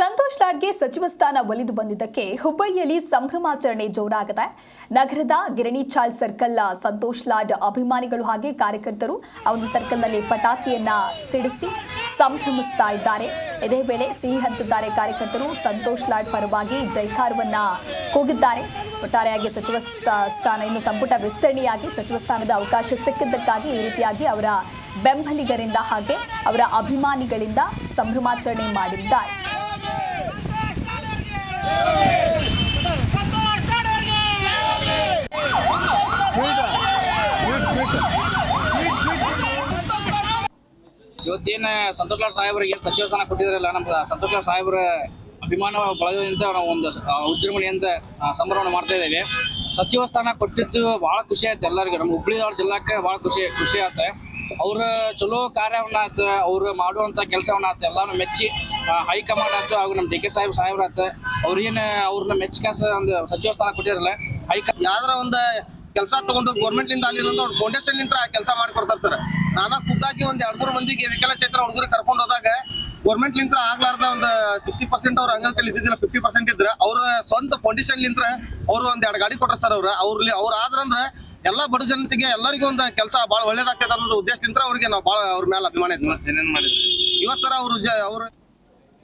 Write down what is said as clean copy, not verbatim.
ಸಂತೋಷ್ ಲಾಡ್ಗೆ ಸಚಿವ ಸ್ಥಾನ ಒಲಿದು ಬಂದಿದ್ದಕ್ಕೆ ಹುಬ್ಬಳ್ಳಿಯಲ್ಲಿ ಸಂಭ್ರಮಾಚರಣೆ ಜೋರಾಗಿದೆ. ನಗರದ ಗಿರಣಿ ಚಾಳ್ ಸರ್ಕಲ್ ಸಂತೋಷ್ ಲಾಡ್ ಅಭಿಮಾನಿಗಳು ಹಾಗೆ ಕಾರ್ಯಕರ್ತರು ಆ ಒಂದು ಸರ್ಕಲ್ನಲ್ಲಿ ಪಟಾಕಿಯನ್ನ ಸಿಡಿಸಿ ಸಂಭ್ರಮಿಸ್ತಾ ಇದ್ದಾರೆ. ಇದೇ ವೇಳೆ ಸಿಹಿ ಹಂಚಿದ್ದಾರೆ ಕಾರ್ಯಕರ್ತರು. ಸಂತೋಷ್ ಲಾಡ್ ಪರವಾಗಿ ಜೈಕಾರವನ್ನ ಕೂಗಿದ್ದಾರೆ. ಒಟ್ಟಾರೆಯಾಗಿ ಸಚಿವ ಸ್ಥಾನ ಇನ್ನು ಸಂಪುಟ ವಿಸ್ತರಣೆಯಾಗಿ ಸಚಿವ ಸ್ಥಾನದ ಅವಕಾಶ ಸಿಕ್ಕಿದ್ದಕ್ಕಾಗಿ ಈ ರೀತಿಯಾಗಿ ಅವರ ಬೆಂಬಲಿಗರಿಂದ ಹಾಗೆ ಅವರ ಅಭಿಮಾನಿಗಳಿಂದ ಸಂಭ್ರಮಾಚರಣೆ ಮಾಡಿದ್ದಾರೆ. ಇವತ್ತೇನು ಸಂತೋಷ್ ಲಾಡ್ ಸಾಹೇಬರಿಗೆ ಸಚಿವ ಸ್ಥಾನ ಕೊಟ್ಟಿದ್ರಲ್ಲ, ನಮ್ಮ ಸಂತೋಷ್ ಲಾಡ್ ಸಾಹೇಬರ ಅಭಿಮಾನ ಬಳಗದಿಂದ ನಾವು ಒಂದು ವಿಜೃಂಭಣೆಯಿಂದ ಸಂಭ್ರಮಣ ಮಾಡ್ತಾ ಇದ್ದೇವೆ. ಸಚಿವ ಸ್ಥಾನ ಕೊಟ್ಟಿದ್ದು ಭಾಳ ಖುಷಿ ಆಯ್ತು ಎಲ್ಲರಿಗೂ. ನಮ್ಮ ಹುಬ್ಬಳ್ಳಿ ಧಾರವಾಡ ಜಿಲ್ಲಾಕ್ಕೆ ಭಾಳ ಖುಷಿ ಆಯ್ತು. ಅವ್ರ ಚಲೋ ಕಾರ್ಯವನ್ನ ಆಯ್ತು, ಅವ್ರು ಮಾಡುವಂಥ ಕೆಲಸವನ್ನ ಆಯ್ತು ಎಲ್ಲಾನು ಮೆಚ್ಚಿ ಹೈಕಮಾಂಡ್ ಆಯ್ತು ಹಾಗೂ ನಮ್ಮ ಡಿ ಕೆ ಸಾಹೇಬ್ರ ಆಯ್ತು ಅವ್ರನ್ನ ಮೆಚ್ಚಿಕಾಸ ಒಂದು ಸಚಿವ ಸ್ಥಾನ ಕೊಟ್ಟಿರಲ್ಲ. ಯಾವ್ದಾರ ಒಂದು ಕೆಲಸ ತಗೊಂಡು ಗೌರ್ಮೆಂಟ್ ಲಿಂದ ಅಲ್ಲಿ ಒಂದು ಫೌಂಡೇಶನ್ ಲಿಂದ ಕೆಲಸ ಮಾಡಿಕೊಡ್ತಾರೆ ಸರ್. ನಾನು ಖುದ್ದಾಗಿ ಒಂದ್ 2-3 ಮಂದಿಗೆ ವಿಕಲಚೇತನ ಹುಡುಗರಿಗೆ ಕರ್ಕೊಂಡು ಹೋದಾಗ ಗೌರ್ಮೆಂಟ್ ಲಿಂತ್ರ ಆಗ್ಲಾರ್ದ ಒಂದು 60% ಅವ್ರ ಅಂಗಕಲ್ಲಿ ಇದ್ದಿದ್ದಿಲ್ಲ, 50% ಇದ್ರ ಅವ್ರ ಸ್ವಂತ ಫೌಂಡೇಶನ್ ಲಿಂತ್ರ ಅವ್ರು ಒಂದ್ 2 ಗಾಡಿ ಕೊಟ್ರ ಸರ್. ಅವ್ರ ಆದ್ರಂದ್ರ ಎಲ್ಲಾ ಬಡ ಜನತೆಗೆ ಎಲ್ಲರಿಗೂ ಒಂದು ಕೆಲಸ ಬಹಳ ಒಳ್ಳೇದಾಗ್ತದೆ ಅನ್ನೋದು ಉದ್ದೇಶದಿಂದ ಅವ್ರಿಗೆ ನಾವು ಬಹಳ ಅವ್ರ ಮೇಲೆ ಅಭಿಮಾನ. ಇವತ್ತು ಸರ್ ಅವ್ರು